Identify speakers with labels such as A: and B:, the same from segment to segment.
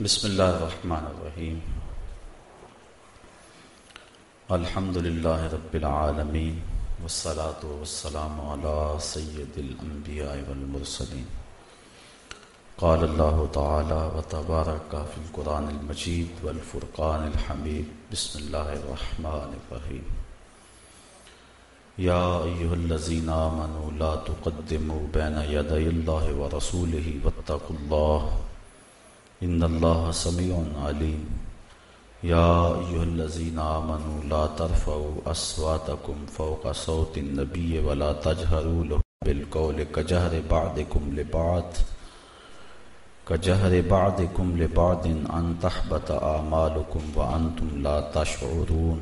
A: بسم اللہ الرحمن الرحیم الحمد للہ رب العالمین والصلاة والسلام علی سید الانبیاء والمرسلین قال اللہ تعالی وتبارک فی القرآن المجید والفرقان الحمید بسم اللہ الرحمن الرحیم یا ایہا الذین آمنوا لا تقدموا بین یدی اللہ ورسولہ واتقوا اللہ ان اللہ سمیع علیم یا ایہا الذین آمنوا لا ترفعوا اصواتکم فوق صوت النبی ولا تجہروا له بالقول کجہر بعضکم لبعض ان تحبط اعمالکم وانتم لا تشعرون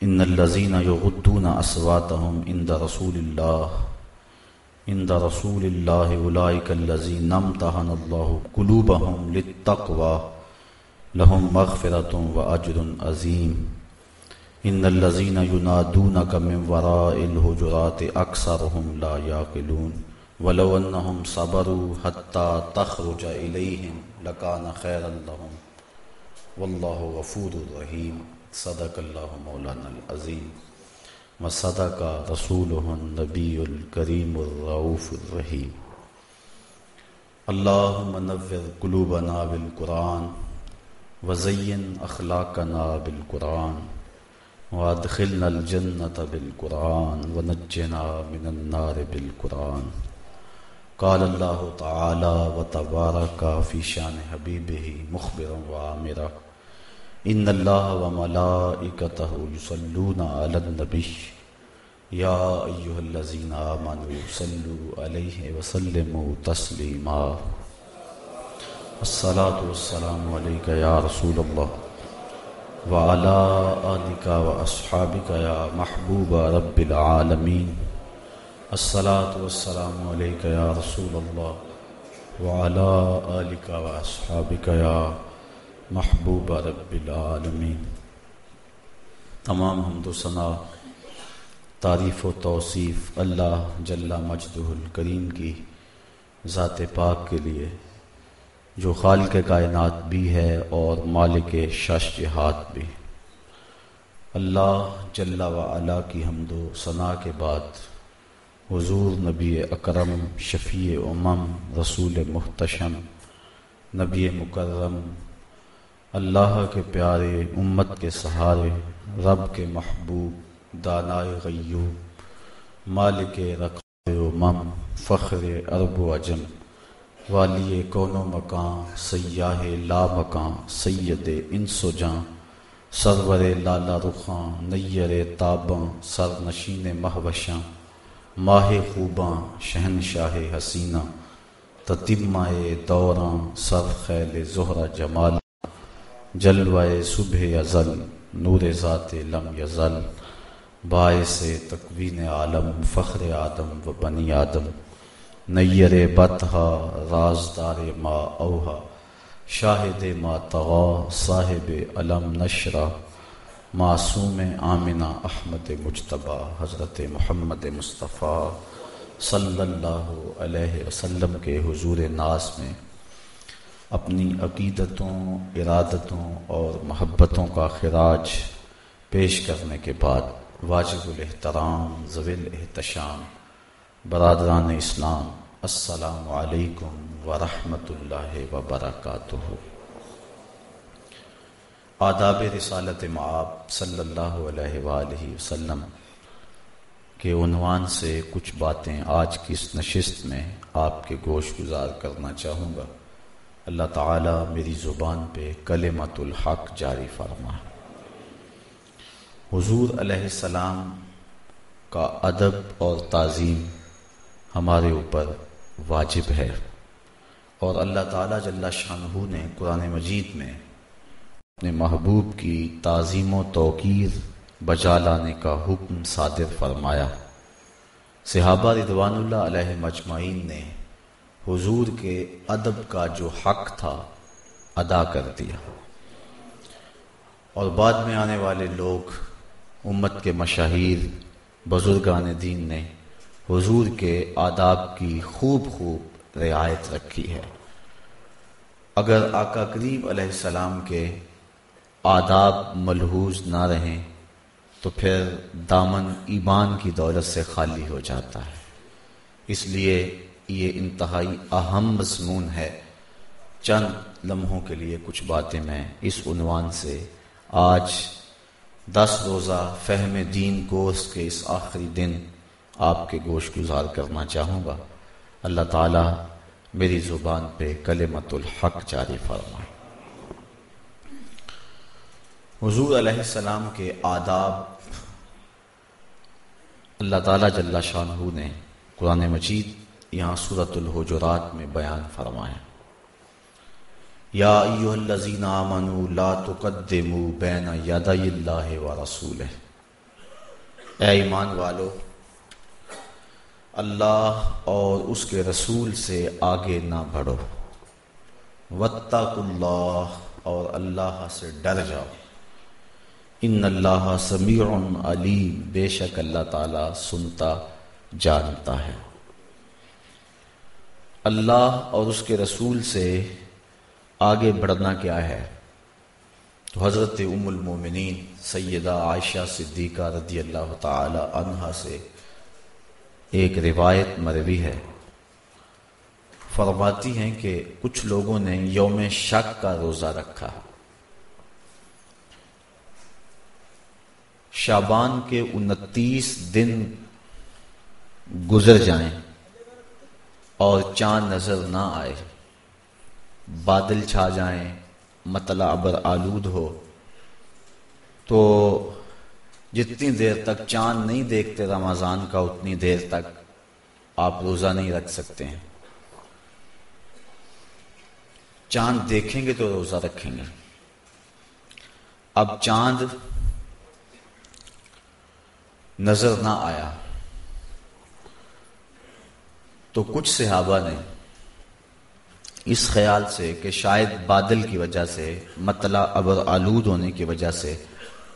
A: ان الذین یغضون اصواتهم عند رسول اللہ اولئک الذین امتحن اللہ قلوبهم للتقوی لهم مغفرۃ واجر عظیم ان الذین ینادونک من وراء الحجرات اکثرهم لا یعقلون ولو انهم صبروا حتی تخرج الیہم لکان خیرا لهم واللہ غفور رحیم صدق اللہ مولانا العظیم وصدق رسولہ النبی الکریم الرؤوف الرحیم اللہم نور قلوبنا بالقرآن وزین اخلاقنا بالقرآن وادخلنا الجنۃ بالقرآن ونجنا من النار بالقرآن قال اللہ تعالی وتبارک فی شان حبیبہ مخبرا وعامرا ان اللہ وملائکتہ یصلون علی النبی یا ایہا الذین آمنوا صلوا علیہ وسلموا تسلیما الصلاۃ والسلام علیک یا رسول اللہ وعلی آلک واصحابک یا محبوب رب العالمین الصلاۃ والسلام علیک یا رسول اللہ وعلی آلک واصحابک یا محبوب رب العالمین۔ تمام حمد و ثنا، تعریف و توصیف اللہ جل مجدہ الکریم کی ذات پاک کے لیے جو خالق کائنات بھی ہے اور مالک شش جہات بھی۔ اللہ جل وعلا کی حمد و ثنا کے بعد حضور نبی اکرم شفیع امم رسول محتشم نبی مکرم اللہ کے پیارے امت کے سہارے رب کے محبوب دانائے غیوب مالک رقاب امم فخر عرب و عجم والی کون و مکان سیاہ لا مکان سید انس و جاں سرور لالا رخاں نیر تاباں سر نشین مہوشاں ماہ خوباں شہنشاہ حسینہ تتمہ دوراں سر خیل زہرہ جمال جلوہ صبح ازل نور ذات لم یزل باعث تکوین عالم فخر آدم و بنی آدم نیر بطحا رازدار ما اوہا شاہد ما طغا صاحب علم نشرہ معصوم آمنہ احمد مجتبیٰ حضرت محمد مصطفیٰ صلی اللہ علیہ وسلم کے حضور ناز میں اپنی عقیدتوں ارادتوں اور محبتوں کا خراج پیش کرنے کے بعد واجب الاحترام ذوی الاحتشام برادران اسلام السلام علیکم ورحمۃ اللہ وبرکاتہ۔ آداب رسالت مآب صلی اللہ علیہ وآلہ وسلم کے عنوان سے کچھ باتیں آج کی اس نشست میں آپ کے گوش گزار کرنا چاہوں گا۔ اللہ تعالی میری زبان پہ کلمۃ الحق جاری فرما۔ حضور علیہ السلام کا ادب اور تعظیم ہمارے اوپر واجب ہے، اور اللہ تعالی جل شانہ نے قرآن مجید میں اپنے محبوب کی تعظیم و توقیر بجا لانے کا حکم صادر فرمایا۔ صحابہ رضوان اللہ علیہ مجمعین نے حضور کے ادب کا جو حق تھا ادا کر دیا، اور بعد میں آنے والے لوگ امت کے مشاہیر بزرگان دین نے حضور کے آداب کی خوب رعایت رکھی ہے۔ اگر آقا کریم علیہ السلام کے آداب ملحوظ نہ رہیں تو پھر دامن ایمان کی دولت سے خالی ہو جاتا ہے۔ اس لیے یہ انتہائی اہم مضمون ہے۔ چند لمحوں کے لیے کچھ باتیں میں اس عنوان سے آج 10 روزہ فہم دین کورس کے اس آخری دن آپ کے گوش گزار کرنا چاہوں گا۔ اللہ تعالی میری زبان پہ کلمت الحق جاری فرمائے۔ حضور علیہ السلام کے آداب اللہ تعالی جل شانہ نے قرآن مجید یہاں سورۃ الحجرات میں بیان فرمایا۔ یا ایھا الذین آمنوا لا تقدموا بین یدی اللہ ورسولہ، اے ایمان والو اللہ اور اس کے رسول سے آگے نہ بڑھو، واتقوا اللہ، اور اللہ سے ڈر جاؤ، ان اللہ سمیع علیم، بے شک اللہ تعالی سنتا جانتا ہے۔ اللہ اور اس کے رسول سے آگے بڑھنا کیا ہے؟ تو حضرت ام المومنین سیدہ عائشہ صدیقہ رضی اللہ تعالی عنہا سے ایک روایت مروی ہے، فرماتی ہیں کہ کچھ لوگوں نے یوم شک کا روزہ رکھا۔ شعبان کے 29 دن گزر جائیں اور چاند نظر نہ آئے، بادل چھا جائیں، مطلع ابر آلود ہو، تو جتنی دیر تک چاند نہیں دیکھتے رمضان کا اتنی دیر تک آپ روزہ نہیں رکھ سکتے ہیں۔ چاند دیکھیں گے تو روزہ رکھیں گے۔ اب چاند نظر نہ آیا تو کچھ صحابہ نے اس خیال سے کہ شاید بادل کی وجہ سے، مطلع ابر آلود ہونے کی وجہ سے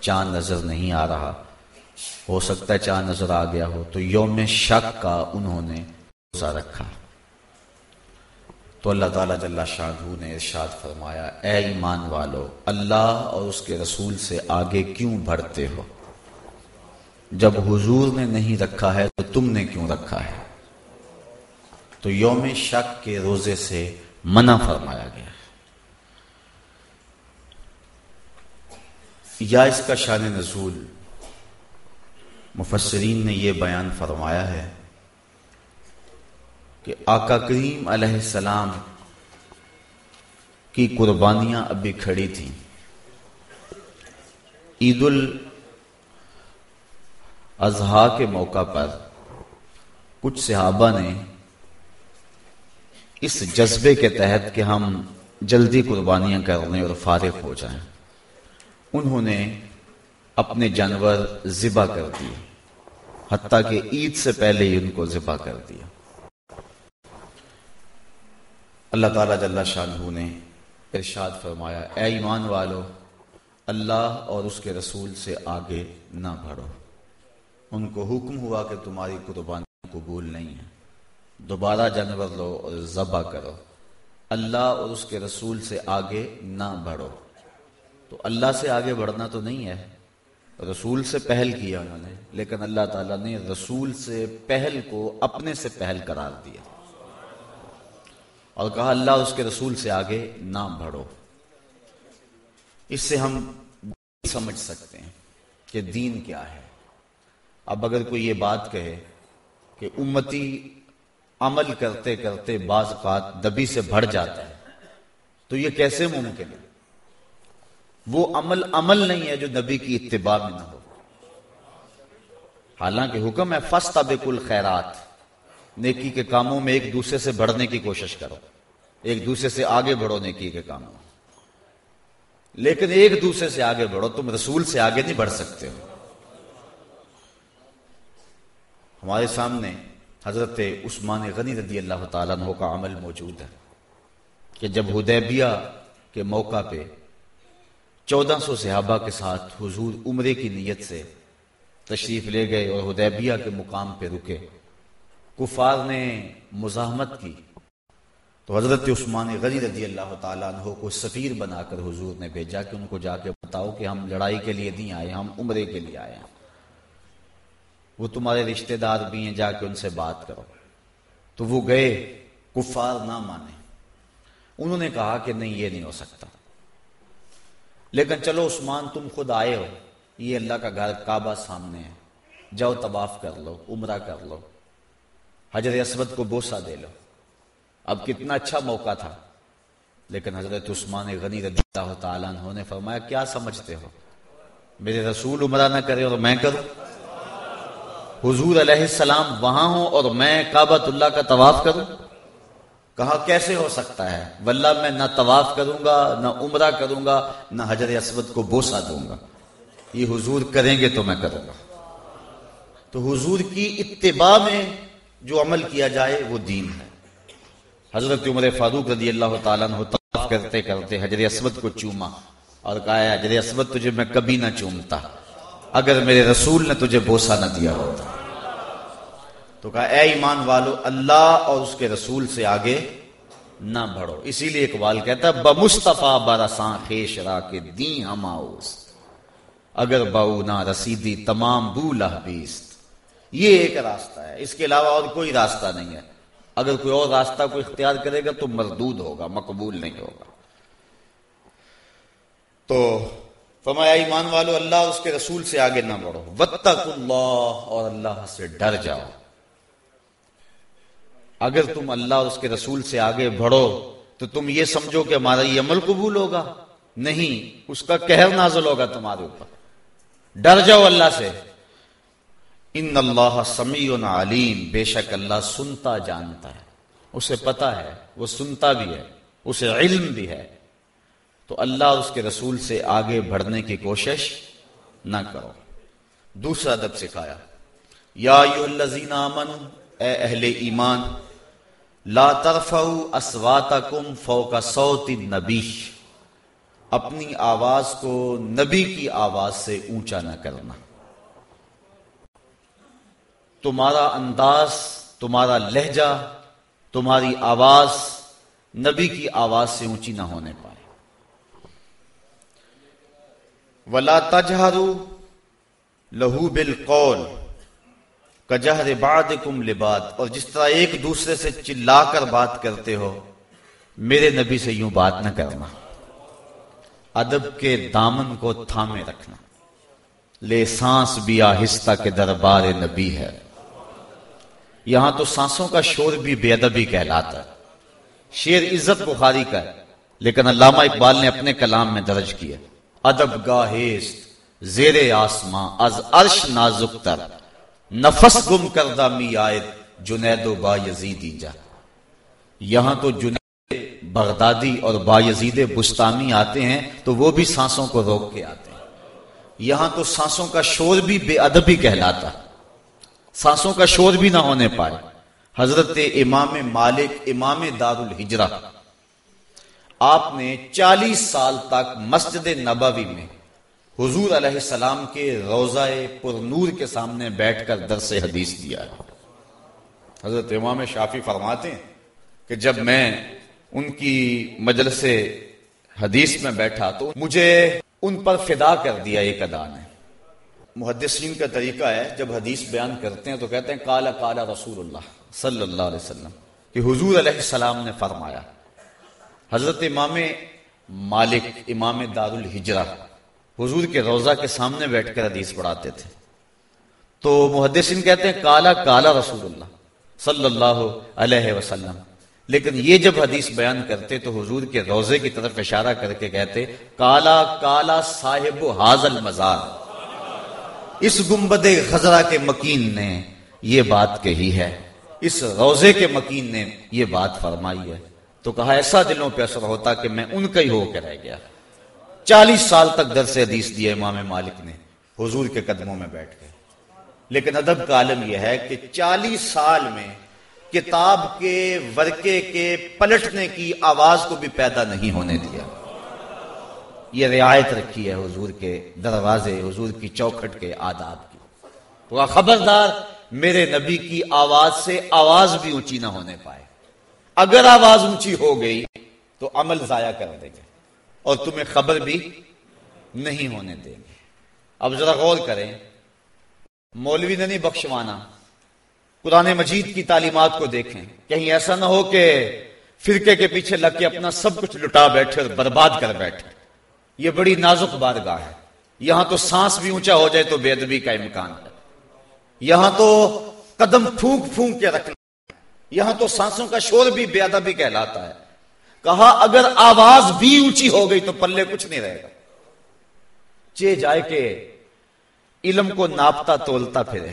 A: چاند نظر نہیں آ رہا، ہو سکتا ہے چاند نظر آ گیا ہو، تو یوم شک کا انہوں نے روزہ رکھا۔ تو اللہ تعالیٰ جل شانہ نے ارشاد فرمایا، اے ایمان والو اللہ اور اس کے رسول سے آگے کیوں بڑھتے ہو؟ جب حضور نے نہیں رکھا ہے تو تم نے کیوں رکھا ہے؟ تو یوم شک کے روزے سے منع فرمایا گیا ہے۔ یا اس کا شان نزول مفسرین نے یہ بیان فرمایا ہے کہ آقا کریم علیہ السلام کی قربانیاں ابھی کھڑی تھیں۔ عید الاضحیٰ کے موقع پر کچھ صحابہ نے اس جذبے کے تحت کہ ہم جلدی قربانیاں کرنے اور فارغ ہو جائیں، انہوں نے اپنے جانور ذبح کر دیے، حتیٰ کہ عید سے پہلے ہی ان کو ذبح کر دیا۔ اللہ تعالیٰ جل شانہ نے ارشاد فرمایا، اے ایمان والو اللہ اور اس کے رسول سے آگے نہ بڑھو۔ ان کو حکم ہوا کہ تمہاری قربانی قبول نہیں ہے، دوبارہ جانور لو اور ذبح کرو، اللہ اور اس کے رسول سے آگے نہ بڑھو۔ تو اللہ سے آگے بڑھنا تو نہیں ہے، رسول سے پہل کیا انہوں نے، لیکن اللہ تعالیٰ نے رسول سے پہل کو اپنے سے پہل قرار دیا اور کہا اللہ اور اس کے رسول سے آگے نہ بڑھو۔ اس سے ہم سمجھ سکتے ہیں کہ دین کیا ہے۔ اب اگر کوئی یہ بات کہے کہ امتی عمل کرتے کرتے بعض اوقات نبی سے بڑھ جاتا ہے، تو یہ کیسے ممکن ہے؟ وہ عمل نہیں ہے جو نبی کی اتباع میں نہ ہو۔ حالانکہ حکم ہے فاستبقوا الخیرات، نیکی کے کاموں میں ایک دوسرے سے بڑھنے کی کوشش کرو، ایک دوسرے سے آگے بڑھو نیکی کے کاموں میں، لیکن ایک دوسرے سے آگے بڑھو، تم رسول سے آگے نہیں بڑھ سکتے ہو۔ ہمارے سامنے حضرت عثمان غنی رضی اللہ تعالیٰ عنہ کا عمل موجود ہے کہ جب حدیبیہ کے موقع پہ 1400 صحابہ کے ساتھ حضور عمرے کی نیت سے تشریف لے گئے اور حدیبیہ کے مقام پہ رکے، کفار نے مزاحمت کی تو حضرت عثمان غنی رضی اللہ تعالیٰ عنہ کو سفیر بنا کر حضور نے بھیجا کہ ان کو جا کے بتاؤ کہ ہم لڑائی کے لیے نہیں آئے، ہم عمرے کے لیے آئے ہیں، وہ تمہارے رشتہ دار بھی ہیں، جا کے ان سے بات کرو۔ تو وہ گئے، کفار نہ مانے، انہوں نے کہا کہ نہیں، یہ نہیں ہو سکتا، لیکن چلو عثمان تم خود آئے ہو، یہ اللہ کا گھر کعبہ سامنے ہے، جاؤ طواف کر لو، عمرہ کر لو، حجر اسود کو بوسہ دے لو۔ اب کتنا اچھا موقع تھا، لیکن حضرت عثمان غنی رضی اللہ تعالیٰ عنہ نے فرمایا کیا سمجھتے ہو، میرے رسول عمرہ نہ کرے اور میں کروں؟ حضور علیہ السلام وہاں ہوں اور میں کعبۃ اللہ کا طواف کروں؟ کہا کیسے ہو سکتا ہے، واللہ میں نہ طواف کروں گا، نہ عمرہ کروں گا، نہ حجر اسود کو بوسہ دوں گا، یہ حضور کریں گے تو میں کروں گا۔ تو حضور کی اتباع میں جو عمل کیا جائے وہ دین ہے۔ حضرت عمر فاروق رضی اللہ تعالیٰ عنہ طواف کرتے کرتے حجر اسود کو چوما اور کہا حجر اسود تجھے میں کبھی نہ چومتا اگر میرے رسول نے تجھے بوسہ نہ دیا ہوتا۔ تو کہا اے ایمان والو، اللہ اور اس کے رسول سے آگے نہ بڑھو۔ اسی لیے اقبال کہتا ہے بمصطفیٰ برساں خیش را کے دین ہماؤس، اگر باؤ نہ رسیدی تمام بولہ بیست۔ یہ ایک راستہ ہے، اس کے علاوہ اور کوئی راستہ نہیں ہے۔ اگر کوئی اور راستہ کو اختیار کرے گا تو مردود ہوگا، مقبول نہیں ہوگا۔ تو فرمایا ایمان والو، اللہ اور اس کے رسول سے آگے نہ بڑھو، واتقوا اللہ، اور اللہ سے ڈر جاؤ۔ اگر تم اللہ اور اس کے رسول سے آگے بڑھو تو تم یہ سمجھو کہ ہمارا یہ عمل قبول ہوگا، نہیں، اس کا قہر نازل ہوگا تمہارے اوپر۔ ڈر جاؤ اللہ سے۔ ان اللہ سمیع علیم، بے شک اللہ سنتا جانتا ہے، اسے پتا ہے، وہ سنتا بھی ہے، اسے علم بھی ہے۔ تو اللہ اور اس کے رسول سے آگے بڑھنے کی کوشش نہ کرو۔ دوسرا ادب سکھایا، یا ایھا الذین آمنوا، اے اہل ایمان، لا ترفعوا اصواتکم فوق صوت النبی، اپنی آواز کو نبی کی آواز سے اونچا نہ کرنا۔ تمہارا انداز، تمہارا لہجہ، تمہاری آواز نبی کی آواز سے اونچی نہ ہونے پائے۔ وَلَا تَجْهَرُوا لَهُ بِالْقَوْلِ كَجَهْرِ بَعْضِكُمْ لِبَعْضٍ، اور جس طرح ایک دوسرے سے چلا کر بات کرتے ہو، میرے نبی سے یوں بات نہ کرنا۔ ادب کے دامن کو تھامے رکھنا۔ لے سانس بھی آہستہ کے دربار نبی ہے۔ یہاں تو سانسوں کا شور بھی بے ادبی کہلاتا ہے۔ شعر عزت بخاری کا ہے، لیکن علامہ اقبال نے اپنے کلام میں درج کیا، ادب گاہست زیر آسماں از عرش نازک تر، نفس گم کردہ می آئد جنید و با یزیدی جا۔ یہاں تو جنید بغدادی اور با یزید بستامی آتے ہیں تو وہ بھی سانسوں کو روک کے آتے ہیں۔ یہاں تو سانسوں کا شور بھی بے ادبی کہلاتا، سانسوں کا شور بھی نہ ہونے پائے۔ حضرت امام مالک امام دار الہجرہ، آپ نے 40 سال تک مسجد نبوی میں حضور علیہ السلام کے روضہ پر نور کے سامنے بیٹھ کر درس حدیث دیا ہے۔ حضرت امام شافعی فرماتے ہیں کہ جب میں ان کی مجلس حدیث میں بیٹھا تو مجھے ان پر فدا کر دیا ایک ادا نے۔ محدثین کا طریقہ ہے، جب حدیث بیان کرتے ہیں تو کہتے ہیں قال قال رسول اللہ صلی اللہ علیہ وسلم، کہ حضور علیہ السلام نے فرمایا۔ حضرت امام مالک امام دار الہجرہ حضور کے روضہ کے سامنے بیٹھ کر حدیث پڑھاتے تھے، تو محدثین کہتے ہیں قال قال رسول اللہ صلی اللہ علیہ وسلم، لیکن یہ جب حدیث بیان کرتے تو حضور کے روضے کی طرف اشارہ کر کے کہتے کالا کالا صاحب حاض المزار، اس گنبد خضرا کے مکین نے یہ بات کہی ہے، اس روضے کے مکین نے یہ بات فرمائی ہے۔ تو کہا ایسا دلوں پہ اثر ہوتا کہ میں ان کا ہی ہو کے رہ گیا۔ 40 سال تک درس حدیث دیا امام مالک نے حضور کے قدموں میں بیٹھ کے، لیکن ادب کا عالم یہ ہے کہ 40 سال میں کتاب کے ورقے کے پلٹنے کی آواز کو بھی پیدا نہیں ہونے دیا۔ یہ رعایت رکھی ہے حضور کے دروازے، حضور کی چوکھٹ کے آداب کی۔ تو خبردار میرے نبی کی آواز سے آواز بھی اونچی نہ ہونے پائے۔ اگر آواز اونچی ہو گئی تو عمل ضائع کر دیں گے اور تمہیں خبر بھی نہیں ہونے دیں گے. اب ذرا غور کریں، مولوی نے نہیں بخشوانا، قرآن مجید کی تعلیمات کو دیکھیں. کہیں ایسا نہ ہو کہ فرقے کے پیچھے لگ کے اپنا سب کچھ لٹا بیٹھے اور برباد کر بیٹھے. یہ بڑی نازک بارگاہ ہے. یہاں تو سانس بھی اونچا ہو جائے تو بے ادبی کا امکان ہے. یہاں تو قدم پھونک پھونک کے رکھنا، یہاں تو سانسوں کا شور بھی بے ادبی کہلاتا ہے. کہا اگر آواز بھی اونچی ہو گئی تو پلے کچھ نہیں رہے گا. چے جائے کہ علم کو ناپتا تولتا پھرے،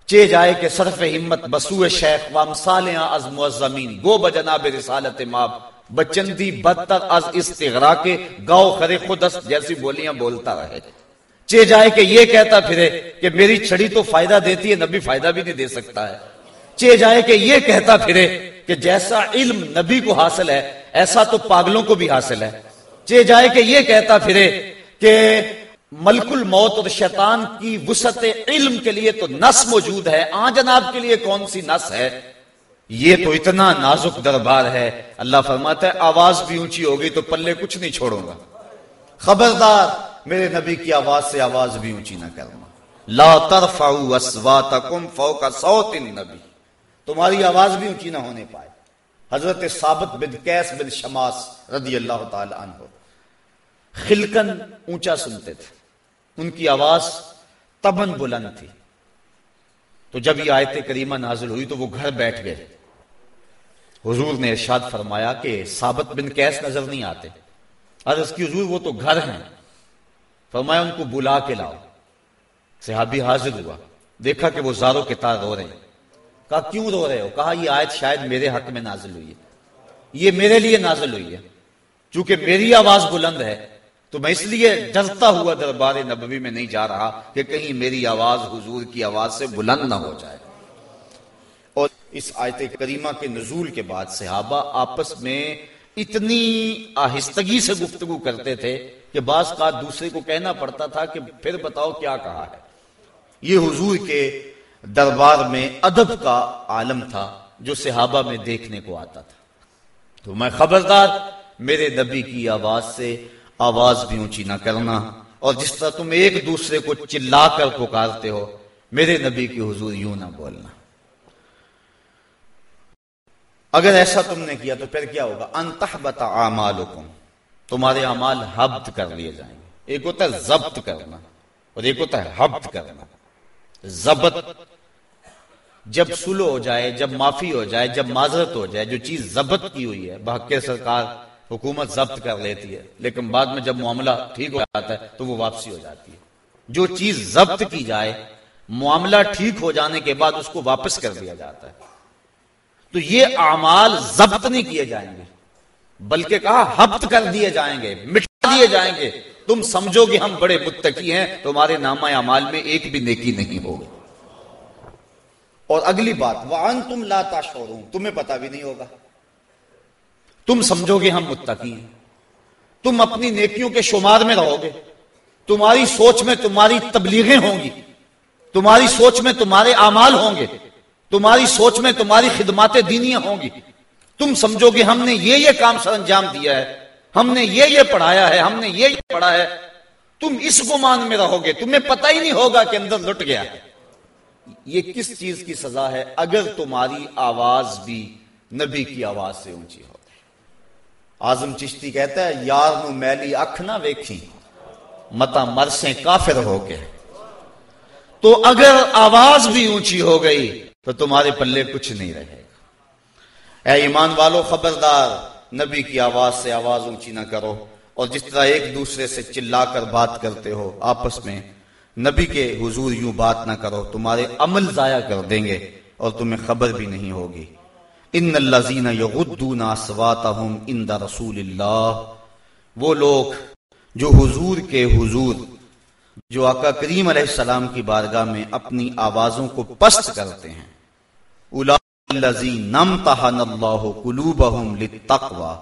A: چے جائے کہ صرف ہمت بسوء شیخ وامثالیاں از معظمین گو بجناب رسالت ماب بچندی بدتر از استغراق گاؤ خرے خود است جیسی بولیاں بولتا رہے. چے جائے کہ یہ کہتا پھرے کہ میری چھڑی تو فائدہ دیتی ہے، نبی فائدہ بھی نہیں دے سکتا ہے. چے جائے کہ یہ کہتا پھرے کہ جیسا علم نبی کو حاصل ہے ایسا تو پاگلوں کو بھی حاصل ہے. چے جائے کہ یہ کہتا پھرے کہ ملک الموت اور شیطان کی وسعت علم کے لیے تو نس موجود ہے، جناب کے لیے کون سی نس ہے. یہ تو اتنا نازک دربار ہے. اللہ فرماتا ہے آواز بھی اونچی ہوگی تو پلے کچھ نہیں چھوڑوں گا. خبردار میرے نبی کی آواز سے آواز بھی اونچی نہ کرنا. لا ترفعوا اصواتکم فوق صوت النبی، تمہاری آواز بھی اونچی نہ ہونے پائے. حضرت ثابت بن قیس بن شماس رضی اللہ تعالی عنہ خلقن اونچا سنتے تھے، ان کی آواز تبن بلند تھی. تو جب یہ آیت کریمہ نازل ہوئی تو وہ گھر بیٹھ گئے. حضور نے ارشاد فرمایا کہ ثابت بن قیس نظر نہیں آتے. عرض کی حضور وہ تو گھر ہیں. فرمایا ان کو بلا کے لاؤ. صحابی حاضر ہوا، دیکھا کہ وہ زاروں کے تار رو رہے ہیں. کہا کیوں رو رہے ہو؟ کہا یہ آیت شاید میرے حق میں نازل ہوئی ہے، یہ میرے لیے نازل ہوئی ہے. چونکہ میری آواز بلند ہے تو میں اس لیے ڈرتا ہوا دربار نبوی میں نہیں جا رہا کہ کہیں میری آواز حضور کی آواز سے بلند نہ ہو جائے. اور اس آیت کریمہ کے نزول کے بعد صحابہ آپس میں اتنی آہستگی سے گفتگو کرتے تھے کہ بعض کا دوسرے کو کہنا پڑتا تھا کہ پھر بتاؤ کیا کہا ہے. یہ حضور کے دربار میں ادب کا عالم تھا جو صحابہ میں دیکھنے کو آتا تھا. تو میں خبردار میرے نبی کی آواز سے آواز بھی اونچی نہ کرنا، اور جس طرح تم ایک دوسرے کو چلا کر پکارتے ہو میرے نبی کی حضور یوں نہ بولنا. اگر ایسا تم نے کیا تو پھر کیا ہوگا؟ ان تحبط اعمالکم، تمہارے اعمال حبط کر لیے جائیں گے. ایک ہوتا ہے ضبط کرنا اور ایک ہوتا ہے حبط کرنا. ضبط جب صلح ہو جائے، جب معافی ہو جائے، جب معذرت ہو جائے، جو چیز ضبط کی ہوئی ہے بحق سرکار حکومت ضبط کر لیتی ہے، لیکن بعد میں جب معاملہ ٹھیک ہو جاتا ہے تو وہ واپسی ہو جاتی ہے. جو چیز ضبط کی جائے معاملہ ٹھیک ہو جانے کے بعد اس کو واپس کر دیا جاتا ہے. تو یہ اعمال ضبط نہیں کیے جائیں گے بلکہ کہا حبط کر دیے جائیں گے، مٹا دیے جائیں گے. تم سمجھو گے ہم بڑے متقی ہیں، تمہارے نامہ اعمال میں ایک بھی نیکی نہیں ہوگی. اور اگلی بات وَأَنْتُمْ لَا تَشْعُرُونَ، تمہیں پتہ بھی نہیں ہوگا. تم سمجھو گے ہم متقی ہیں، تم اپنی نیکیوں کے شمار میں رہو گے، تمہاری سوچ میں تمہاری تبلیغیں ہوں گی، تمہاری سوچ میں تمہارے اعمال ہوں گے، تمہاری سوچ میں تمہاری خدمات دینیاں ہوں گی. تم سمجھو گے ہم نے یہ کام سر انجام دیا ہے، ہم نے یہ پڑھایا ہے، ہم نے یہ پڑھا ہے. تم اس گمان میں رہو گے، تمہیں پتہ ہی نہیں ہوگا کہ اندر لٹ گیا ہے. یہ کس چیز کی سزا ہے؟ اگر تمہاری آواز بھی نبی کی آواز سے اونچی ہو. اعظم چشتی کہتا ہے یار نو میلی اکھ نہ ویکھی متا مرسیں کافر ہو کے. تو اگر آواز بھی اونچی ہو گئی تو تمہارے پلے کچھ نہیں رہے گا. اے ایمان والو خبردار نبی کی آواز سے آواز اونچی نہ کرو. اور جس طرح ایک دوسرے سے چلا کر بات کرتے ہو آپس میں نبی کے حضور یوں بات نہ کرو، تمہارے عمل ضائع کر دیں گے اور تمہیں خبر بھی نہیں ہوگی. ان الذین یغضون اصواتهم عند رسول اللہ، وہ لوگ جو حضور کے حضور، جو آقا کریم علیہ السلام کی بارگاہ میں اپنی آوازوں کو پست کرتے ہیں. اولئک الذین امتحن اللہ قلوبهم للتقوی،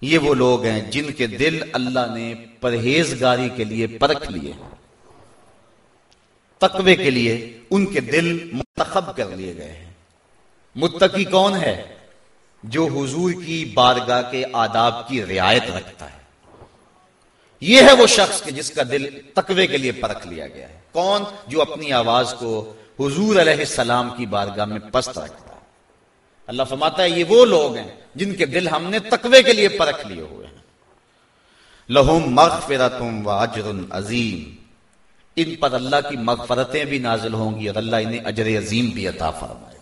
A: یہ وہ لوگ ہیں جن کے دل اللہ نے پرہیزگاری کے لیے پرکھ لیے، تقوی کے لیے ان کے دل منتخب کر لیے گئے ہیں. متقی کون ہے؟ جو حضور کی بارگاہ کے آداب کی رعایت رکھتا ہے، یہ ہے وہ شخص کہ جس کا دل تقوی کے لیے پرکھ لیا گیا ہے۔ کون؟ جو اپنی آواز کو حضور علیہ السلام کی بارگاہ میں پست رکھتا ہے۔ اللہ فرماتا ہے یہ وہ لوگ ہیں جن کے دل ہم نے تقوی کے لیے پرکھ لیے ہوئے ہیں۔ لہم مغفرۃ و اجر عظیم، ان پر اللہ کی مغفرتیں بھی نازل ہوں گی اور اللہ انہیں اجر عظیم بھی عطا فرمائے گا۔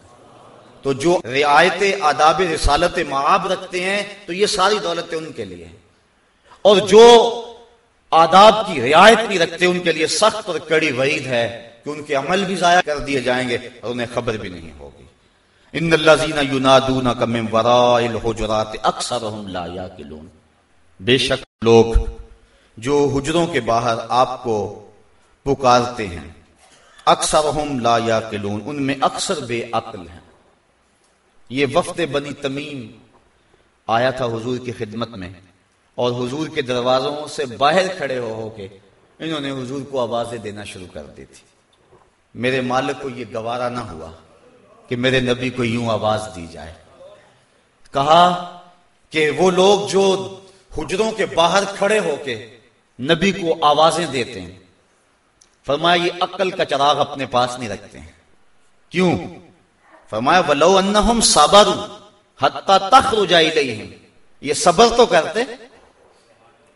A: تو جو رعایت آداب رسالت معاب رکھتے ہیں تو یہ ساری دولتیں ان کے لیے ہیں، اور جو آداب کی رعایت نہیں رکھتے ان کے لیے سخت اور کڑی وعید ہے کہ ان کے عمل بھی ضائع کر دیے جائیں گے اور انہیں خبر بھی نہیں ہوگی۔ ان الذین ینادونک من وراء الحجرات اکثرهم لا یعقلون، بے شک لوگ جو حجروں کے باہر آپ کو پکارتے ہیں، اکثرهم لا یعقلون، ان میں اکثر بے عقل ہیں۔ یہ وفد بنی تمیم آیا تھا حضور کی خدمت میں، اور حضور کے دروازوں سے باہر کھڑے ہو کے انہوں نے حضور کو آوازیں دینا شروع کر دی تھی۔ میرے مالک کو یہ گوارا نہ ہوا کہ میرے نبی کو یوں آواز دی جائے۔ کہا کہ وہ لوگ جو حجروں کے باہر کھڑے ہو کے نبی کو آوازیں دیتے ہیں، فرمایا یہ عقل کا چراغ اپنے پاس نہیں رکھتے ہیں۔ کیوں؟ فرمایا وَلَوْ أَنَّهُمْ صَبَرُوا حَتَّى تَخْرُجَ إِلَيْهِمْ، یہ صبر تو کرتے،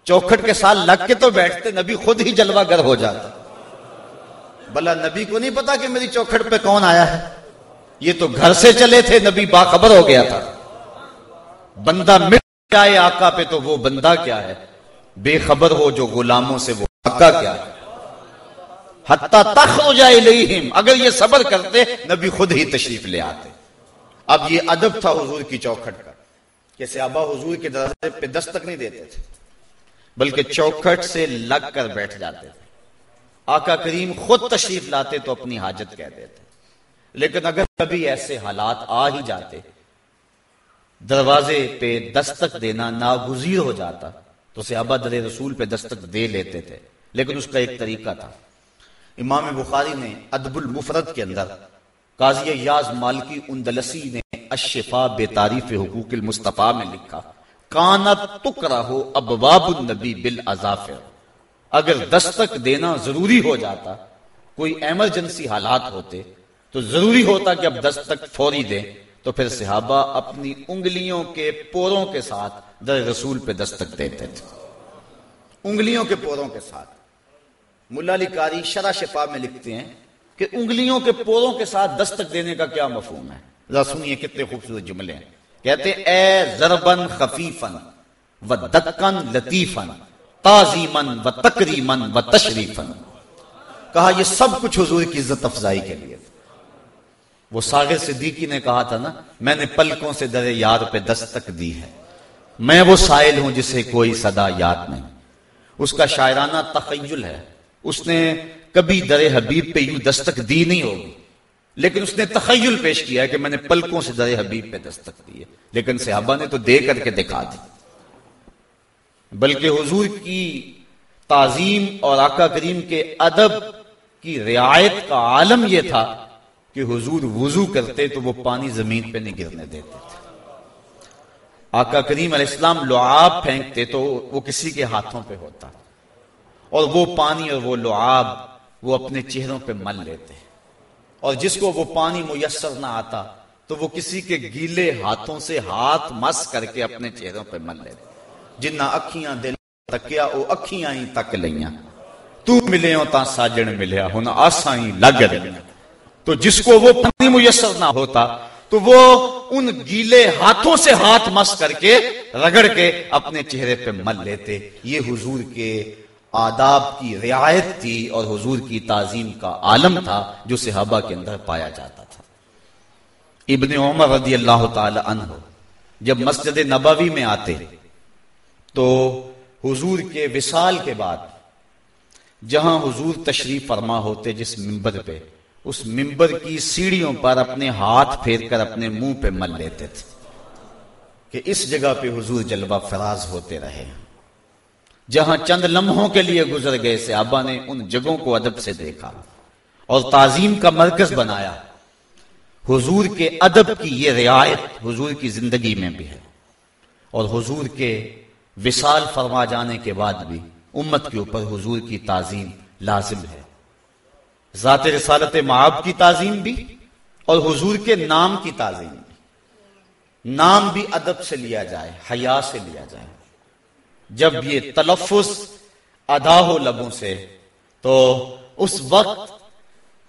A: چوکھٹ کے ساتھ لگ کے تو بیٹھتے، نبی خود ہی جلوہ گر ہو جاتا۔ بھلا نبی کو نہیں پتا کہ میری چوکھٹ پہ کون آیا ہے؟ یہ تو گھر سے چلے تھے، نبی باخبر ہو گیا تھا۔ بندہ مٹ جائے آقا پہ تو وہ بندہ کیا ہے، بے خبر ہو جو غلاموں سے وہ آقا کیا ہے۔ حتی تخرج الیہم، اگر یہ صبر کرتے نبی خود ہی تشریف لے آتے۔ اب یہ ادب تھا حضور کی چوکھٹ کا کہ صحابہ حضور کے دروازے پہ دستک نہیں دیتے تھے، بلکہ چوکھٹ سے لگ کر بیٹھ جاتے تھے۔ آقا کریم خود تشریف لاتے تو اپنی حاجت کہہ دیتے، لیکن اگر کبھی ایسے حالات آ ہی جاتے دروازے پہ دستک دینا ناگزیر ہو جاتا تو صحابہ در رسول پہ دستک دے لیتے تھے، لیکن اس کا ایک طریقہ تھا۔ امام بخاری نے ادب المفرد کے اندر قاضی ایاز مالکی اندلسی نے الشفاء بتعریف حقوق المصطفیٰ میں لکھا کانت تکرہ ابواب النبی بالاظافر، اگر دستک دینا ضروری ہو جاتا، کوئی ایمرجنسی حالات ہوتے تو ضروری ہوتا کہ اب دستک فوری دیں، تو پھر صحابہ اپنی انگلیوں کے پوروں کے ساتھ در رسول پہ دستک دیتے تھے، انگلیوں کے پوروں کے ساتھ۔ ملا علی قاری شرح شفا میں لکھتے ہیں کہ انگلیوں کے پوروں کے ساتھ دستک دینے کا کیا مفہوم ہے؟ ذرا سنیے کتنے خوبصورت جملے ہیں۔ کہتے ہیں اے ضربن خفیفن و دکن لطیفن تعظیمن و تکریمن و تشریفن، کہا یہ سب کچھ حضور کی عزت افزائی کے لیے۔ وہ ساغر صدیقی نے کہا تھا نا، میں نے پلکوں سے در یار پہ دستک دی ہے، میں وہ سائل ہوں جسے کوئی صدا یاد نہیں۔ اس کا شاعرانہ تخیل ہے، اس نے کبھی در حبیب پہ یوں دستک دی نہیں ہوگی، لیکن اس نے تخیل پیش کیا ہے کہ میں نے پلکوں سے در حبیب پہ دستک دی ہے، لیکن صحابہ نے تو دے کر کے دکھا دی۔ بلکہ حضور کی تعظیم اور آقا کریم کے ادب کی رعایت کا عالم یہ تھا کہ حضور وضو کرتے تو وہ پانی زمین پہ نہیں گرنے دیتے تھے۔ آقا کریم علیہ السلام لعاب پھینکتے تو وہ کسی کے ہاتھوں پہ ہوتا، اور وہ پانی اور وہ لعاب وہ اپنے چہروں پہ مل لیتے، اور جس کو وہ پانی میسر نہ آتا تو وہ کسی کے گیلے ہاتھوں سے ہاتھ مس کر کے اپنے چہروں پہ مل لیتے۔ جنہ اکھیاں دل تکیا او اکھیاں ہی تک لیاں، تو ملے ہو تا ساجن ملیا ہن آساں ہی لگ رہیاں۔ تو جس کو وہ پانی میسر نہ ہوتا تو وہ ان گیلے ہاتھوں سے ہاتھ مس کر کے رگڑ کے اپنے چہرے پہ مل لیتے۔ یہ حضور کے آداب کی رعایت تھی اور حضور کی تعظیم کا عالم تھا جو صحابہ کے اندر پایا جاتا تھا۔ ابن عمر رضی اللہ تعالی عنہ جب مسجد نبوی میں آتے تو حضور کے وصال کے بعد جہاں حضور تشریف فرما ہوتے جس منبر پہ، اس منبر کی سیڑھیوں پر اپنے ہاتھ پھیر کر اپنے منہ پہ مل لیتے تھے کہ اس جگہ پہ حضور جلوہ فراز ہوتے رہے۔ جہاں چند لمحوں کے لیے گزر گئے صحابہ نے ان جگہوں کو ادب سے دیکھا اور تعظیم کا مرکز بنایا۔ حضور کے ادب کی یہ رعایت حضور کی زندگی میں بھی ہے، اور حضور کے وصال فرما جانے کے بعد بھی امت کے اوپر حضور کی تعظیم لازم ہے، ذات رسالت معاب کی تعظیم بھی اور حضور کے نام کی تعظیم بھی۔ نام بھی ادب سے لیا جائے، حیا سے لیا جائے۔ جب یہ تلفظ ادا ہو لبوں سے تو اس وقت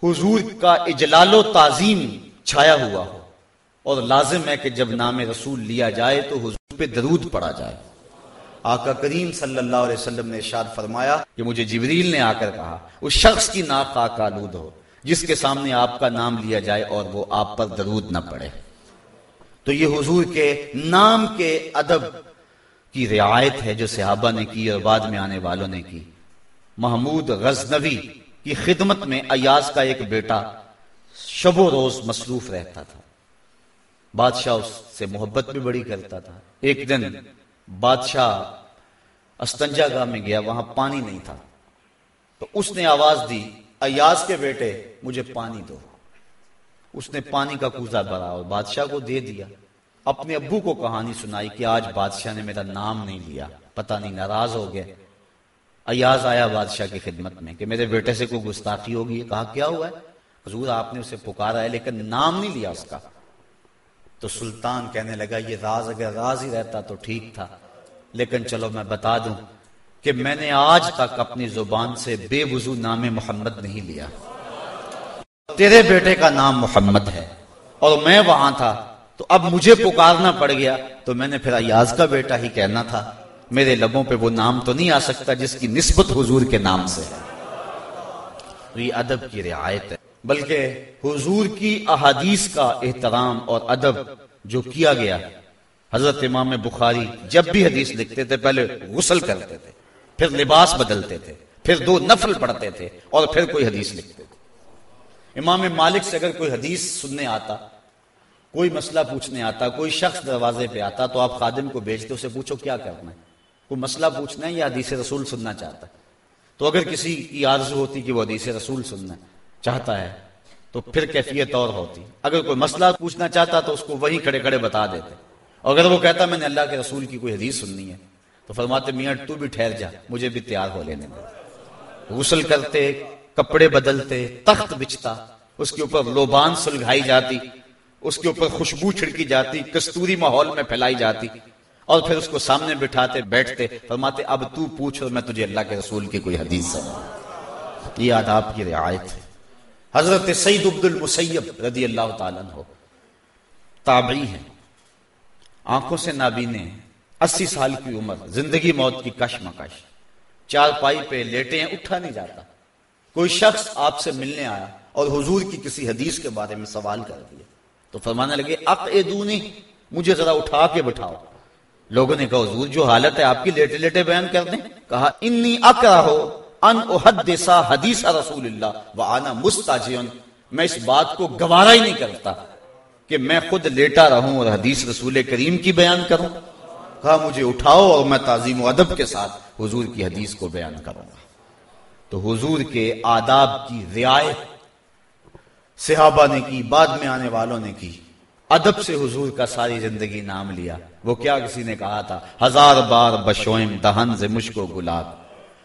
A: حضور کا اجلال و تعظیم چھایا ہوا ہو، اور لازم ہے کہ جب نام رسول لیا جائے تو حضور پہ درود پڑھا جائے۔ آقا کریم صلی اللہ علیہ وسلم نے ارشاد فرمایا کہ مجھے جبریل نے آ کر کہا اس شخص کی ناک خاک آلود ہو جس کے سامنے آپ کا نام لیا جائے اور وہ آپ پر درود نہ پڑے۔ تو یہ حضور کے نام کے ادب کی رعایت ہے جو صحابہ نے کی اور بعد میں آنے والوں نے کی۔ محمود غزنوی کی خدمت میں ایاز کا ایک بیٹا شب و روز مصروف رہتا تھا، بادشاہ اس سے محبت بھی بڑی کرتا تھا۔ ایک دن بادشاہ استنجا گاہ میں گیا، وہاں پانی نہیں تھا، تو اس نے آواز دی ایاز کے بیٹے مجھے پانی دو۔ اس نے پانی کا کوزہ بھرا اور بادشاہ کو دے دیا۔ اپنے ابو کو کہانی سنائی کہ آج بادشاہ نے میرا نام نہیں لیا، پتہ نہیں ناراض ہو گئے۔ ایاز آیا بادشاہ کی خدمت میں کہ میرے بیٹے سے کوئی گستاخی ہوگی۔ کہا کیا ہوا ہے؟ حضور آپ نے اسے پکارا ہے لیکن نام نہیں لیا اس کا۔ تو سلطان کہنے لگا یہ راز اگر راز ہی رہتا تو ٹھیک تھا، لیکن چلو میں بتا دوں کہ میں نے آج تک اپنی زبان سے بے وضو نام محمد نہیں لیا۔ تیرے بیٹے کا نام محمد ہے اور میں وہاں تھا، تو اب مجھے پکارنا پڑ گیا تو میں نے پھر ایاز کا بیٹا ہی کہنا تھا۔ میرے لبوں پہ وہ نام تو نہیں آ سکتا جس کی نسبت حضور کے نام سے ہے۔ تو یہ ادب کی رعایت ہے، بلکہ حضور کی احادیث کا احترام اور ادب جو کیا گیا۔ حضرت امام بخاری جب بھی حدیث لکھتے تھے پہلے غسل کرتے تھے، پھر لباس بدلتے تھے، پھر 2 نفل پڑھتے تھے اور پھر کوئی حدیث لکھتے تھے۔ امام مالک سے اگر کوئی حدیث سننے آتا، کوئی مسئلہ پوچھنے آتا، کوئی شخص دروازے پہ آتا تو آپ خادم کو بھیجتے، اسے پوچھو کیا کرنا ہے، کوئی مسئلہ پوچھنا ہے یا حدیث رسول سننا چاہتا ہے۔ تو اگر کسی کی آرزو ہوتی کہ وہ حدیث رسول سننا چاہتا ہے تو پھر کیفیت اور ہوتی۔ اگر کوئی مسئلہ پوچھنا چاہتا تو اس کو وہیں کھڑے کھڑے بتا دیتے، اور اگر وہ کہتا میں نے اللہ کے رسول کی کوئی حدیث سننی ہے تو فرماتے میاں تو بھی ٹھہر جا، مجھے بھی تیار ہو لینے دے۔ غسل کرتے، کپڑے بدلتے، تخت بچھتا، اس کے اوپر لوبان سلگھائی جاتی، اس کے اوپر خوشبو چھڑکی جاتی، کستوری ماحول میں پھیلائی جاتی، اور پھر اس کو سامنے بٹھاتے، بیٹھتے، فرماتے اب تو پوچھ اور میں تجھے اللہ کے رسول کی کوئی حدیث سناؤں۔ یہ آداب کی رعایت ہے۔ حضرت سعید عبد المسیب رضی اللہ تعالیٰ عنہ تابعی ہیں، آنکھوں سے نابینے، 80 سال کی عمر، زندگی موت کی کشمکش، چارپائی پہ لیٹے ہیں، اٹھا نہیں جاتا۔ کوئی شخص آپ سے ملنے آیا اور حضور کی کسی حدیث کے بارے میں سوال کر دیا تو فرمانے لگے اقعدونی، مجھے ذرا اٹھا کے بٹھاؤ۔ لوگوں نے کہا حضور جو حالت ہے آپ کی لیٹے لیٹے بیان کر دیں۔ کہا انی اکرہ ان احدث حدیث رسول اللہ وانا مستجع، میں اس بات کو گوارا ہی نہیں کرتا کہ میں خود لیٹا رہوں اور حدیث رسول کریم کی بیان کروں۔ کہا مجھے اٹھاؤ اور میں تعظیم و ادب کے ساتھ حضور کی حدیث کو بیان کروں گا۔ تو حضور کے آداب کی رعایت صحابہ نے کی، بعد میں آنے والوں نے کی۔ ادب سے حضور کا ساری زندگی نام لیا۔ وہ کیا کسی نے کہا تھا 1000 بار بشوئم دہن ز مشک و گلاب،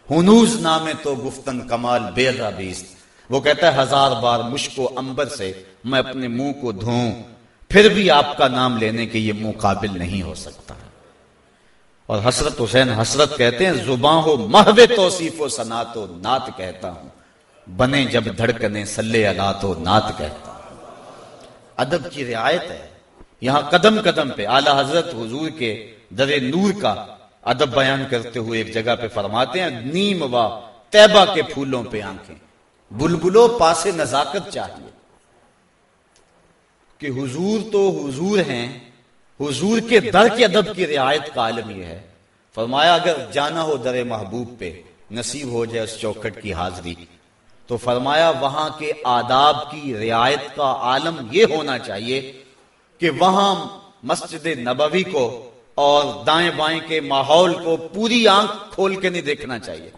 A: ہنوز نامے تو گفتن کمال بے رابیست۔ وہ کہتا ہے 1000 بار مشک و عنبر سے میں اپنے منہ کو دھوں، پھر بھی آپ کا نام لینے کے یہ منہ قابل نہیں ہو سکتا۔ اور حسرت حسین حسرت کہتے ہیں زباں ہو محو توصیف و ثنا تو نعت کہتا ہوں، بنے جب دھڑکنے صلی اللہ تو نعت کہتا ہوں۔ ادب کی رعایت ہے یہاں قدم قدم پہ۔ اعلیٰ حضرت حضور کے در نور کا ادب بیان کرتے ہوئے ایک جگہ پہ فرماتے ہیں نیم و طیبہ کے پھولوں پہ آنکھیں، بلبلوں پاس نزاکت چاہیے کہ حضور تو حضور ہیں، حضور کے در کے ادب کی رعایت کا عالم یہ ہے۔ فرمایا اگر جانا ہو در محبوب پہ، نصیب ہو جائے اس چوکھٹ کی حاضری، تو فرمایا وہاں کے آداب کی رعایت کا عالم یہ ہونا چاہیے کہ وہاں مسجد نبوی کو اور دائیں بائیں کے ماحول کو پوری آنکھ کھول کے نہیں دیکھنا چاہیے،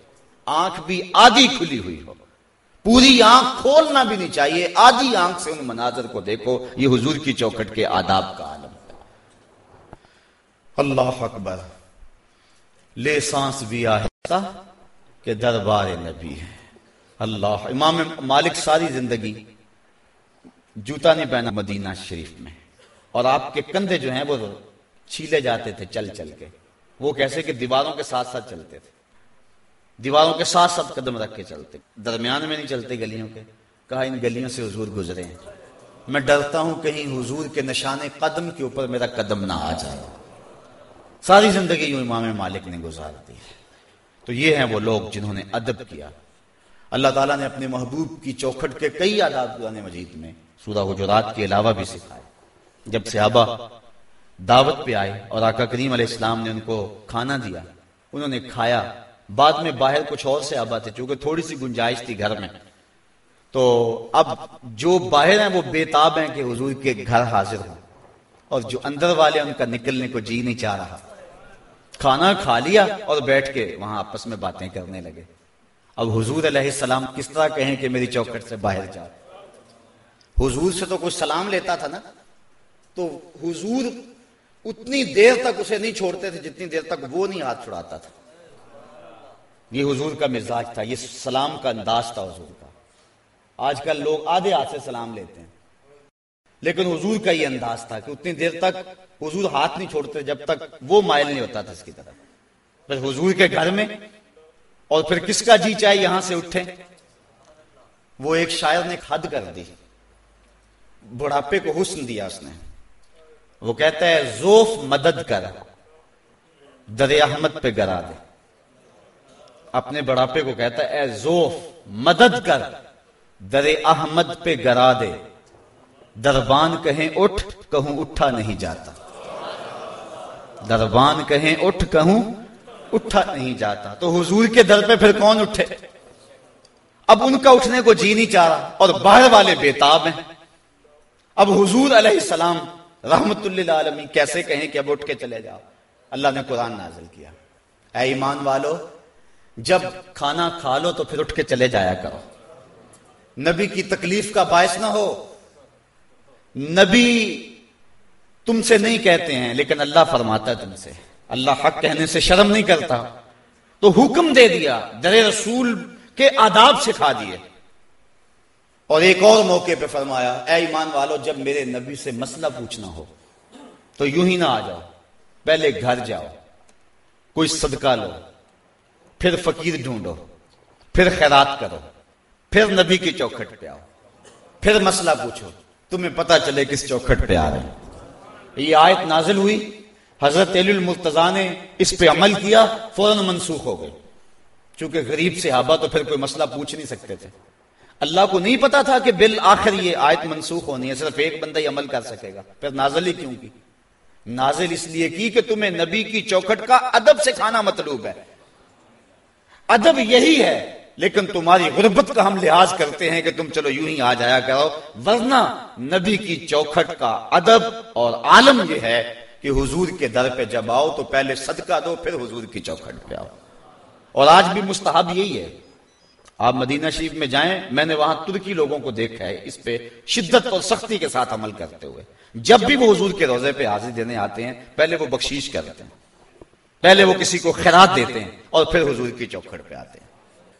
A: آنکھ بھی آدھی کھلی ہوئی ہو، پوری آنکھ کھولنا بھی نہیں چاہیے، آدھی آنکھ سے ان مناظر کو دیکھو، یہ حضور کی چوکھٹ کے آداب کا عالم ہے۔ اللہ اکبر، لے سانس بھی آہستہ کہ دربار نبی ہے۔ اللہ، امام مالک ساری زندگی جوتا نہیں پہنا مدینہ شریف میں، اور آپ کے کندھے جو ہیں وہ چھیلے جاتے تھے چل چل کے، وہ کیسے کہ دیواروں کے ساتھ ساتھ چلتے تھے، دیواروں کے ساتھ ساتھ قدم رکھ کے چلتے، درمیان میں نہیں چلتے گلیوں کے۔ کہا ان گلیوں سے حضور گزرے ہیں، میں ڈرتا ہوں کہیں حضور کے نشان قدم کے اوپر میرا قدم نہ آ جائے۔ ساری زندگی یوں امام مالک نے گزار دی۔ تو یہ ہیں وہ لوگ جنہوں نے ادب کیا۔ اللہ تعالیٰ نے اپنے محبوب کی چوکھٹ کے کئی آداب قرآن مجید میں سورہ حجرات کے علاوہ بھی سکھائے۔ جب صحابہ دعوت پہ آئے اور آقا کریم علیہ السلام نے ان کو کھانا دیا، انہوں نے کھایا، بعد میں باہر کچھ اور صحابہ تھے، چونکہ تھوڑی سی گنجائش تھی گھر میں، تو اب جو باہر ہیں وہ بے تاب ہیں کہ حضور کے گھر حاضر ہوں، اور جو اندر والے ان کا نکلنے کو جی نہیں چاہ رہا۔ کھانا کھا لیا اور بیٹھ کے وہاں آپس میں باتیں کرنے لگے۔ اب حضور علیہ السلام کس طرح کہیں کہ میری چوکھٹ سے باہر جاؤ؟ حضور سے تو کچھ سلام لیتا تھا نا، تو حضور اتنی دیر تک اسے نہیں چھوڑتے تھے جتنی دیر تک وہ نہیں ہاتھ چھڑاتا تھا۔ یہ حضور کا مزاج تھا، یہ سلام کا انداز تھا حضور کا۔ آج کل لوگ آدھے ہاتھ سے سلام لیتے ہیں، لیکن حضور کا یہ انداز تھا کہ اتنی دیر تک حضور ہاتھ نہیں چھوڑتے جب تک وہ مائل نہیں ہوتا تھا اس کی طرف۔ پھر حضور کے گھر میں، اور پھر کس کا جی چاہے یہاں سے اٹھے۔ وہ ایک شاعر نے حد کر دی، بڑھاپے کو حسن دیا اس نے۔ وہ کہتا ہے زوف مدد کر در احمد پہ گرا دے۔ اپنے بڑھاپے کو کہتا ہے اے زوف مدد کر در احمد پہ گرا دے، دربان کہیں اٹھ کہوں اٹھا نہیں جاتا، دربان کہیں اٹھ کہوں اٹھا نہیں جاتا۔ تو حضور کے در پہ پھر کون اٹھے؟ اب ان کا اٹھنے کو جی نہیں چاہ رہا، اور باہر والے بےتاب ہیں۔ اب حضور علیہ السلام رحمت للعالمین کیسے کہیں کہ اب اٹھ کے چلے جاؤ؟ اللہ نے قرآن نازل کیا، اے ایمان والو جب کھانا کھا لو تو پھر اٹھ کے چلے جایا کرو، نبی کی تکلیف کا باعث نہ ہو۔ نبی تم سے نہیں کہتے ہیں لیکن اللہ فرماتا ہے تم سے، اللہ حق کہنے سے شرم نہیں کرتا، تو حکم دے دیا، در رسول کے آداب سکھا دیے۔ اور ایک اور موقع پہ فرمایا اے ایمان والو جب میرے نبی سے مسئلہ پوچھنا ہو تو یوں ہی نہ آ جاؤ، پہلے گھر جاؤ، کوئی صدقہ لو، پھر فقیر ڈھونڈو، پھر خیرات کرو، پھر نبی کی چوکھٹ پہ آؤ، پھر مسئلہ پوچھو، تمہیں پتہ چلے کس چوکھٹ پہ آ رہے ہیں۔ یہ آیت نازل ہوئی، حضرت علی المرتضیٰ نے اس پہ عمل کیا، فوراً منسوخ ہو گئی، چونکہ غریب صحابہ تو پھر کوئی مسئلہ پوچھ نہیں سکتے تھے۔ اللہ کو نہیں پتا تھا کہ بالآخر یہ آیت منسوخ ہونی ہے، صرف ایک بندہ ہی عمل کر سکے گا۔ پھر نازل ہی کیوں کی؟ نازل اس لیے کی کہ تمہیں نبی کی چوکھٹ کا ادب سکھانا مطلوب ہے۔ ادب یہی ہے، لیکن تمہاری غربت کا ہم لحاظ کرتے ہیں کہ تم چلو یوں ہی آ جایا کرو، ورنہ نبی کی چوکھٹ کا ادب اور عالم یہ ہے کہ حضور کے در پہ جب آؤ تو پہلے صدقہ دو، پھر حضور کی چوکھٹ پہ آؤ۔ اور آج بھی مستحب یہی ہے۔ آپ مدینہ شریف میں جائیں، میں نے وہاں ترکی لوگوں کو دیکھا ہے اس پہ شدت اور سختی کے ساتھ عمل کرتے ہوئے۔ جب بھی وہ حضور کے روضے پہ حاضری دینے آتے ہیں، پہلے وہ بخشیش کرتے ہیں، پہلے وہ کسی کو خیرات دیتے ہیں، اور پھر حضور کی چوکھٹ پہ آتے ہیں۔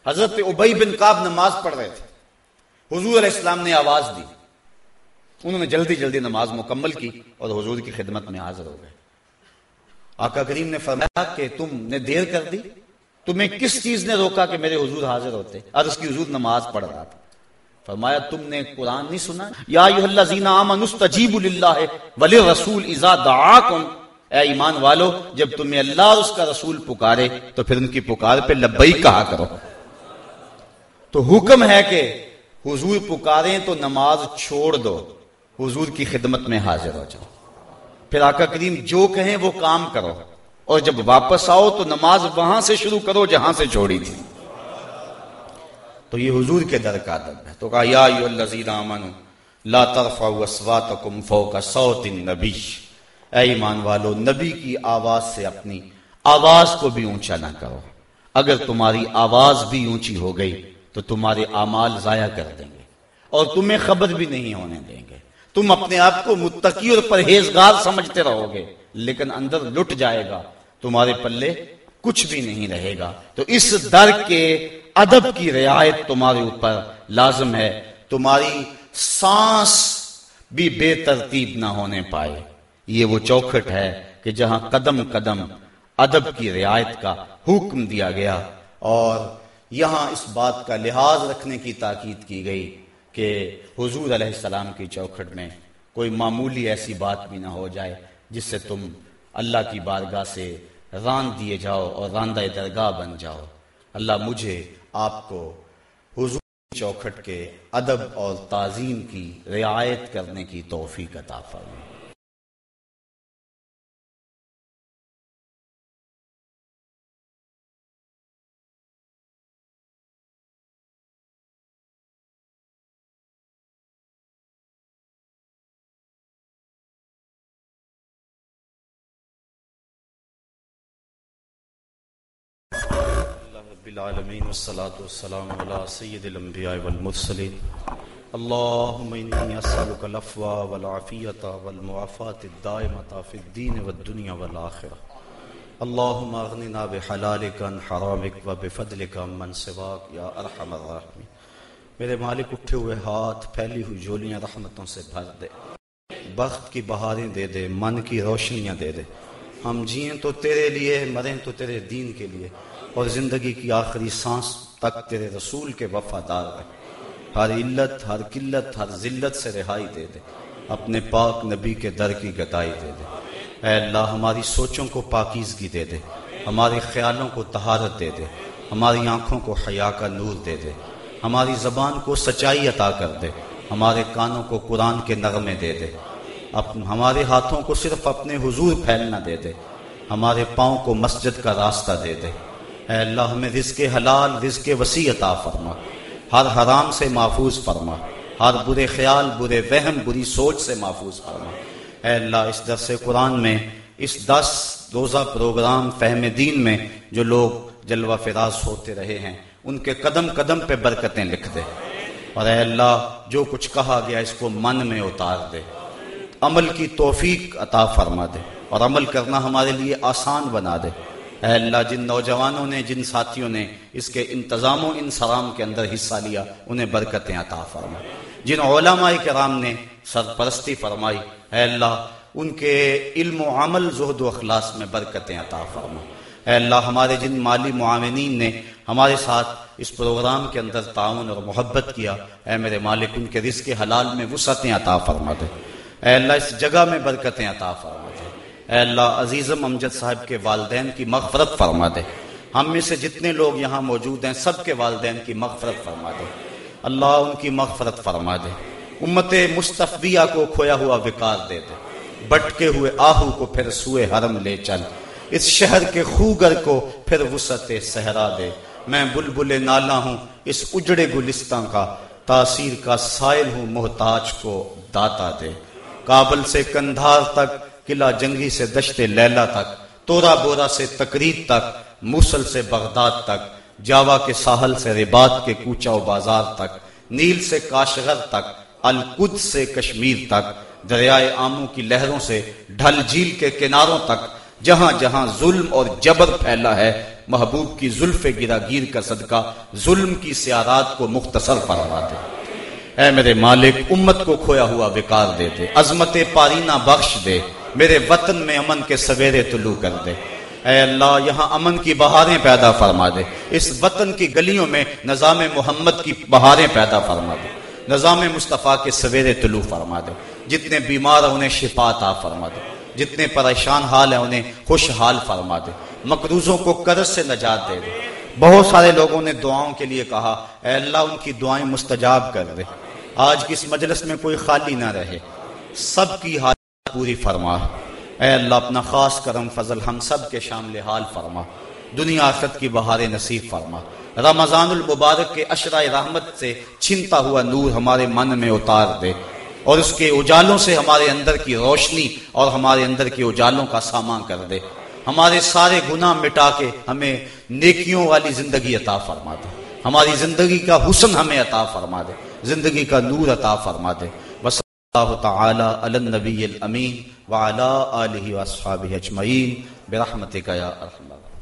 A: حضرت ابی بن کعب نماز پڑھ رہے تھے، حضور علیہ السلام نے آواز دی، انہوں نے جلدی جلدی نماز مکمل کی اور حضور کی خدمت میں حاضر ہو گئے۔ آقا کریم نے فرمایا کہ تم نے دیر کر دی، تمہیں کس چیز نے روکا کہ میرے حضور حاضر ہوتے؟ عرض کی حضور نماز پڑھ رہا تھا۔ فرمایا تم نے قرآن نہیں سنا؟ یا ایھا الذین آمنوا استجیبوا للہ وللرسول اذا دعاکم، اے ایمان والو جب تمہیں اللہ اور اس کا رسول پکارے تو پھر ان کی پکار پہ لبیک کہا کرو۔ تو حکم ہے کہ حضور پکاریں تو نماز چھوڑ دو، حضور کی خدمت میں حاضر ہو جاؤ، پھر آقا کریم جو کہیں وہ کام کرو، اور جب واپس آؤ تو نماز وہاں سے شروع کرو جہاں سے چھوڑی تھی۔ تو یہ حضور کے در کا ادب ہے۔ تو کہا یا ایھا الذین آمنوا لا ترفعوا اصواتکم فوق صوت النبی، اے ایمان والو نبی کی آواز سے اپنی آواز کو بھی اونچا نہ کرو، اگر تمہاری آواز بھی اونچی ہو گئی تو تمہارے اعمال ضائع کر دیں گے اور تمہیں خبر بھی نہیں ہونے دیں گے. تم اپنے آپ کو متقی اور پرہیزگار سمجھتے رہو گے، لیکن اندر لٹ جائے گا، تمہارے پلے کچھ بھی نہیں رہے گا. تو اس در کے ادب کی رعایت تمہارے اوپر لازم ہے. تمہاری سانس بھی بے ترتیب نہ ہونے پائے. یہ وہ چوکھٹ ہے کہ جہاں قدم قدم ادب کی رعایت کا حکم دیا گیا، اور یہاں اس بات کا لحاظ رکھنے کی تاکید کی گئی کہ حضور علیہ السلام کی چوکھٹ میں کوئی معمولی ایسی بات بھی نہ ہو جائے جس سے تم اللہ کی بارگاہ سے راند دیے جاؤ اور راندہ درگاہ بن جاؤ. اللہ مجھے آپ کو حضور کی چوکھٹ کے ادب اور تعظیم کی رعایت کرنے کی توفیق عطا فرمائے. رب العالمین والصلاة والسلام علی سید الانبیاء والمرسلین. اللہم انی اسألک العفو والعافیۃ والمعافاۃ الدائمۃ فی الدین والدنیا والآخرہ. اللہم اغننا بحلالک عن حرامک وبفضلک عمن سواک یا ارحم الراحمین. میرے مالک اٹھے ہوئے ہاتھ، پھیلی ہوئی جھولیاں رحمتوں سے بھر دے، بخت کی بہاریں دے دے، من کی روشنیاں دے دے. ہم جئیں تو تیرے لیے، مریں تو تیرے دین کے لیے، اور زندگی کی آخری سانس تک تیرے رسول کے وفادار رہے. ہر علت، ہر قلت، ہر ذلت سے رہائی دے دے، اپنے پاک نبی کے در کی گدائی دے دے. اے اللہ ہماری سوچوں کو پاکیزگی دے دے، ہمارے خیالوں کو طہارت دے دے، ہماری آنکھوں کو حیا کا نور دے دے، ہماری زبان کو سچائی عطا کر دے، ہمارے کانوں کو قرآن کے نغمے دے دے، ہمارے ہاتھوں کو صرف اپنے حضور پھیلنا دے دے، ہمارے پاؤں کو مسجد کا راستہ دے دے. اے اللہ ہمیں رزق حلال، رزق وسیع عطا فرما، ہر حرام سے محفوظ فرما، ہر برے خیال، برے وہم، بری سوچ سے محفوظ فرما. اے اللہ اس درس قرآن میں، اس 10 روزہ پروگرام فہم دین میں جو لوگ جلوہ فراز ہوتے رہے ہیں، ان کے قدم قدم پہ برکتیں لکھ دے. اور اے اللہ جو کچھ کہا گیا اس کو من میں اتار دے، عمل کی توفیق عطا فرما دے، اور عمل کرنا ہمارے لیے آسان بنا دے. اے اللہ جن نوجوانوں نے، جن ساتھیوں نے اس کے انتظام و انصرام کے اندر حصہ لیا، انہیں برکتیں عطا فرما. جن علماء کرام نے سرپرستی فرمائی، اے اللہ ان کے علم و عمل، زہد و اخلاص میں برکتیں عطا فرما. اے اللہ ہمارے جن مالی معاونین نے ہمارے ساتھ اس پروگرام کے اندر تعاون اور محبت کیا، اے میرے مالک ان کے رزق حلال میں وسعتیں عطا فرما دے. اے اللہ اس جگہ میں برکتیں عطا فرما دے. اے اللہ عزیزم امجد صاحب کے والدین کی مغفرت فرما دے. ہم میں سے جتنے لوگ یہاں موجود ہیں سب کے والدین کی مغفرت فرما دے. اللہ ان کی مغفرت فرما دے. امت مصطفیہ کو کھویا ہوا وقار دے دے. بٹکے ہوئے آہو کو پھر سوئے حرم لے چل. اس شہر کے خوگر کو پھر وسعت صحرا دے. میں بلبل نالا ہوں اس اجڑے گلستان کا، تاثیر کا سائل ہوں محتاج کو داتا دے. کابل سے کندھار تک، قلعہ جنگی سے دشت لیلا تک، تورا بورا سے تقریب تک، موصل سے بغداد تک، جاوا کے ساحل سے رباط کے کوچہ و بازار تک، نیل سے کاشغر تک، القدس سے کشمیر تک، دریائے آمو کی لہروں سے ڈھل جھیل کے کناروں تک، جہاں جہاں ظلم اور جبر پھیلا ہے، محبوب کی زلف گراگیر کا صدقہ ظلم کی سیارات کو مختصر فرما دے. اے میرے مالک امت کو کھویا ہوا وقار دے دے. عظمت پارینہ بخش دے. میرے وطن میں امن کے سویرے طلوع کر دے. اے اللہ یہاں امن کی بہاریں پیدا فرما دے. اس وطن کی گلیوں میں نظام محمد کی بہاریں پیدا فرما دے. نظام مصطفیٰ کے سویرے طلوع فرما دے. جتنے بیمار ہیں انہیں شفا عطا فرما دے. جتنے پریشان حال ہیں انہیں خوشحال فرما دے. مقروضوں کو قرض سے نجات دے دے. بہت سارے لوگوں نے دعاؤں کے لیے کہا، اے اللہ ان کی دعائیں مستجاب کر دے. آج کی اس مجلس میں کوئی خالی نہ رہے، سب کی حاجت پوری فرما. اے اللہ اپنا خاص کرم فضل ہم سب کے شامل حال فرما. دنیا آخرت کی بہاریں نصیب فرما. رمضان المبارک کے عشرۂ رحمت سے چھنتا ہوا نور ہمارے من میں اتار دے، اور اس کے اجالوں سے ہمارے اندر کی روشنی اور ہمارے اندر کے اجالوں کا سامان کر دے. ہمارے سارے گناہ مٹا کے ہمیں نیکیوں والی زندگی عطا فرما دے. ہماری زندگی کا حسن ہمیں عطا فرما دے، زندگی کا نور عطا فرما دے۔ بس اللہ تعالی علی النبی الامین وعلی آلہ واصحابہ اجمعین برحمتک یا ارحم الراحمین۔